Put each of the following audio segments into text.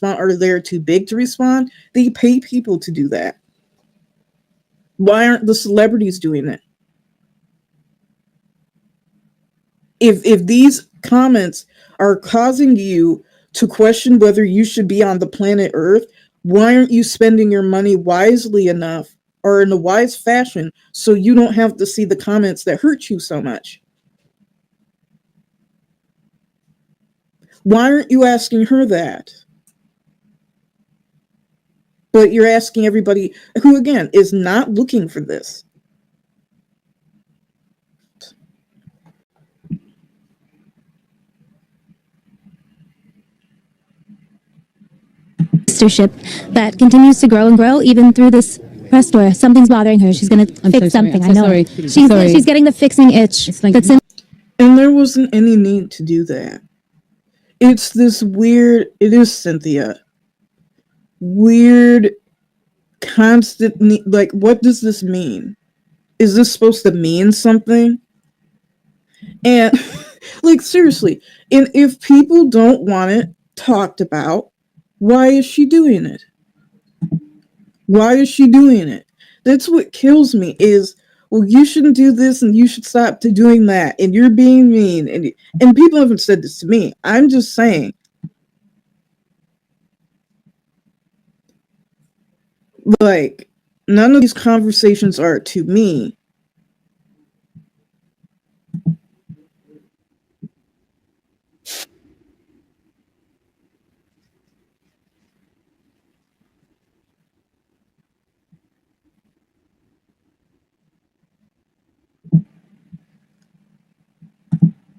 respond or they're too big to respond, they pay people to do that. Why aren't the celebrities doing it? If these comments are causing you to question whether you should be on the planet Earth, why aren't you spending your money wisely enough or in a wise fashion so you don't have to see the comments that hurt you so much? Why aren't you asking her that? But you're asking everybody who, again, is not looking for this. That continues to grow and grow even through this press tour. Something's bothering her. She's going to fix something. I know. Sorry. She's getting the fixing itch. That's in. And there wasn't any need to do that. It's this weird, it is Cynthia, weird, constant, like, what does this mean? Is this supposed to mean something? And, like, seriously, and if people don't want it talked about, why is she doing it? Why is she doing it? That's what kills me is, well, you shouldn't do this and you should stop doing that and you're being mean. And people haven't said this to me. I'm just saying. Like, none of these conversations are to me.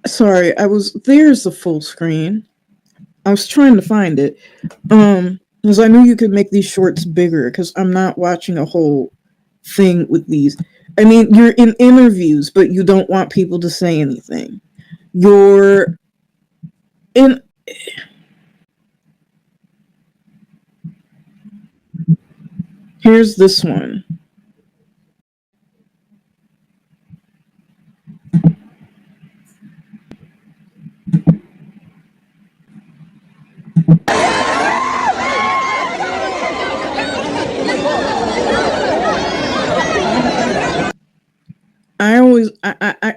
Sorry, there's the full screen. I was trying to find it. Because I knew you could make these shorts bigger, because I'm not watching a whole thing with these. I mean, you're in interviews, but you don't want people to say anything. You're in... Here's this one.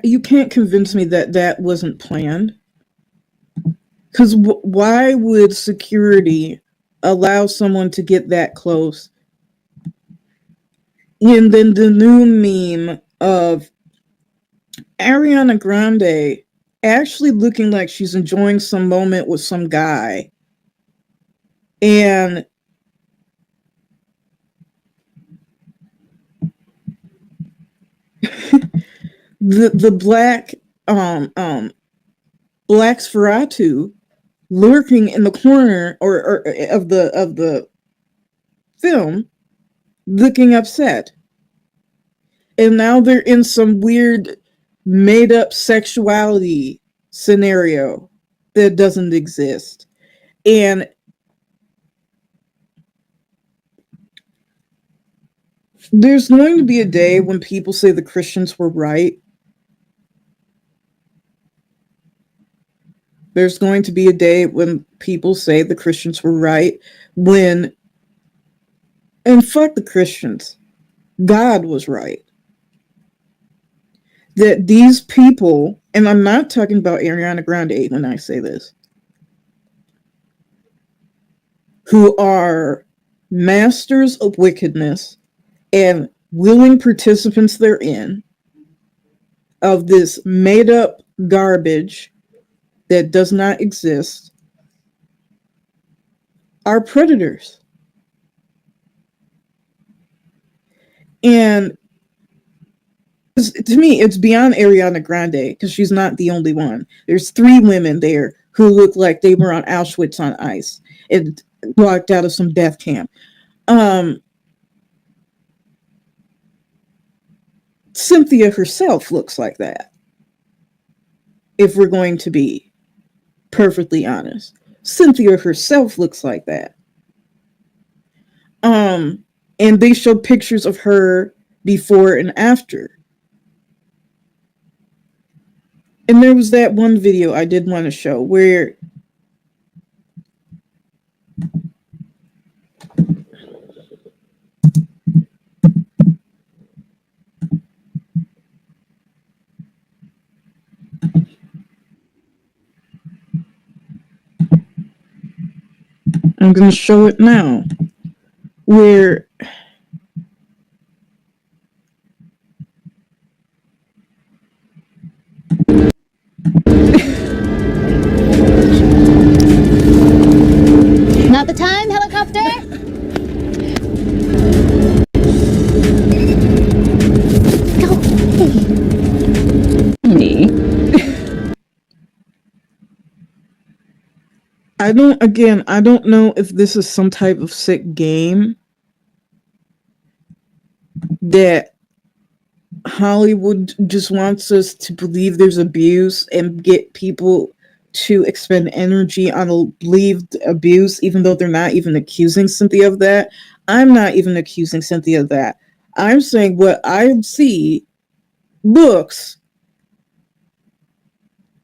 You can't convince me that that wasn't planned. Because why would security allow someone to get that close? And then the new meme of Ariana Grande actually looking like she's enjoying some moment with some guy. And the black Black Sferatu lurking in the corner or of the film, looking upset. And now they're in some weird made up sexuality scenario that doesn't exist. And there's going to be a day when people say the Christians were right. There's going to be a day when people say the Christians were right, and fuck the Christians, God was right. That these people, and I'm not talking about Ariana Grande when I say this, who are masters of wickedness and willing participants therein, of this made up garbage that does not exist, are predators. And to me, it's beyond Ariana Grande, because she's not the only one. There's 3 women there who look like they were on Auschwitz on ice and walked out of some death camp. Cynthia herself looks like that, if we're going to be perfectly honest. Cynthia herself looks like that. And they showed pictures of her before and after. And there was that one video I did want to show where I'm going to show it now. Where Not the time, helicopter. I don't know if this is some type of sick game that Hollywood just wants us to believe there's abuse and get people to expend energy on believed abuse, even though they're not even accusing Cynthia of that. I'm not even accusing Cynthia of that. I'm saying what I see looks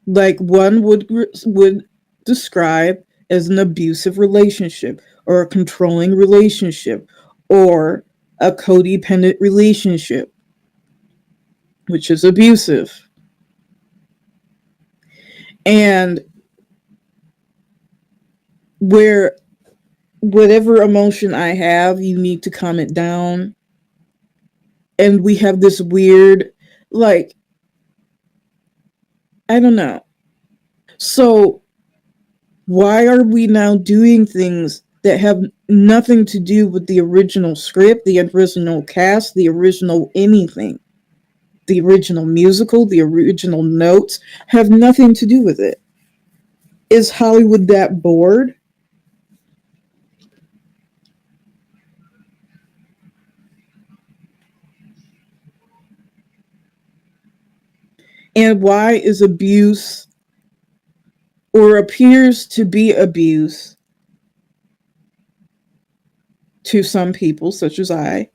like one would describe as an abusive relationship or a controlling relationship or a codependent relationship, which is abusive. And where whatever emotion I have, you need to calm it down. And we have this weird, like, I don't know. So why are we now doing things that have nothing to do with the original script, the original cast, the original anything? The original musical, the original notes have nothing to do with it. Is Hollywood that bored? And why is abuse or appears to be abuse to some people, such as I,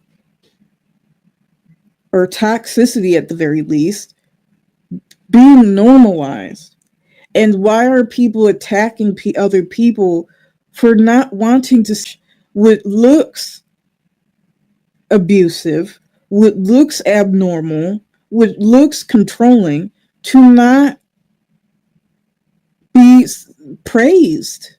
or toxicity at the very least, being normalized? And why are people attacking other people for not wanting to what looks abusive, what looks abnormal, what looks controlling, to not be praised?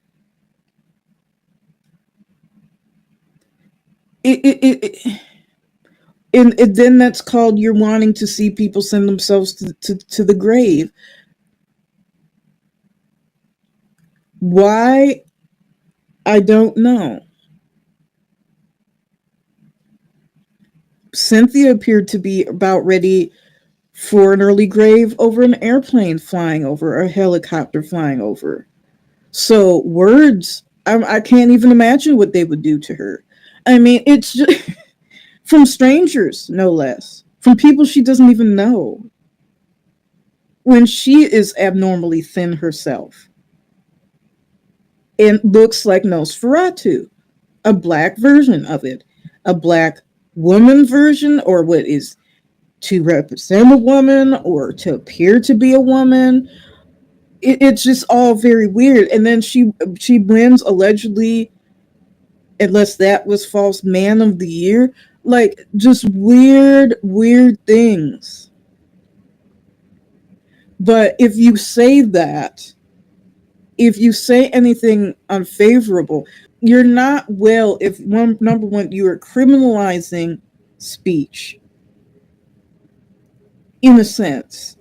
And then that's called you're wanting to see people send themselves to the grave. Why? I don't know. Cynthia appeared to be about ready for an early grave over an airplane flying over, a helicopter flying over. So words, I can't even imagine what they would do to her. I mean, it's just from strangers, no less, from people she doesn't even know, when she is abnormally thin herself and looks like Nosferatu, a black version of it, a black woman version, or what is to represent a woman or to appear to be a woman. It's just all very weird. And then she wins allegedly, unless that was false, man of the year. Like, just weird things. But if you say that, if you say anything unfavorable, you're not well. If number one, you are criminalizing speech in a sense,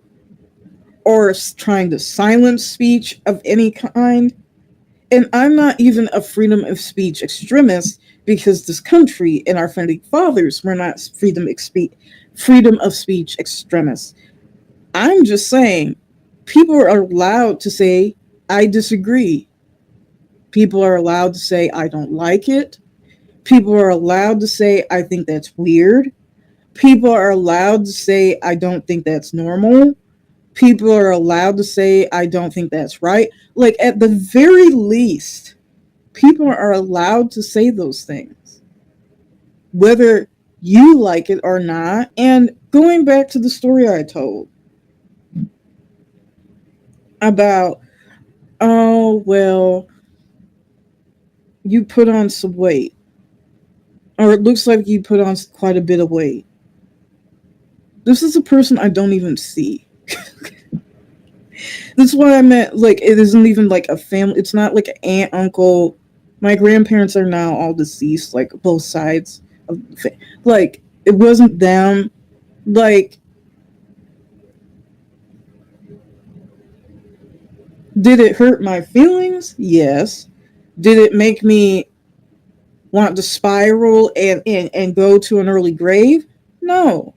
or trying to silence speech of any kind. And I'm not even a freedom of speech extremist, because this country and our founding fathers were not freedom of speech extremists. I'm just saying people are allowed to say, I disagree. People are allowed to say, I don't like it. People are allowed to say, I think that's weird. People are allowed to say, I don't think that's normal. People are allowed to say, I don't think that's right. Like, at the very least, people are allowed to say those things, whether you like it or not. And going back to the story I told about, oh, well, you put on some weight, or it looks like you put on quite a bit of weight. This is a person I don't even see. That's why I meant, like, it isn't even like a family. It's not like an aunt, uncle. My grandparents are now all deceased, like both sides of like it wasn't them. Like, did it hurt my feelings? Yes. Did it make me want to spiral and go to an early grave? No.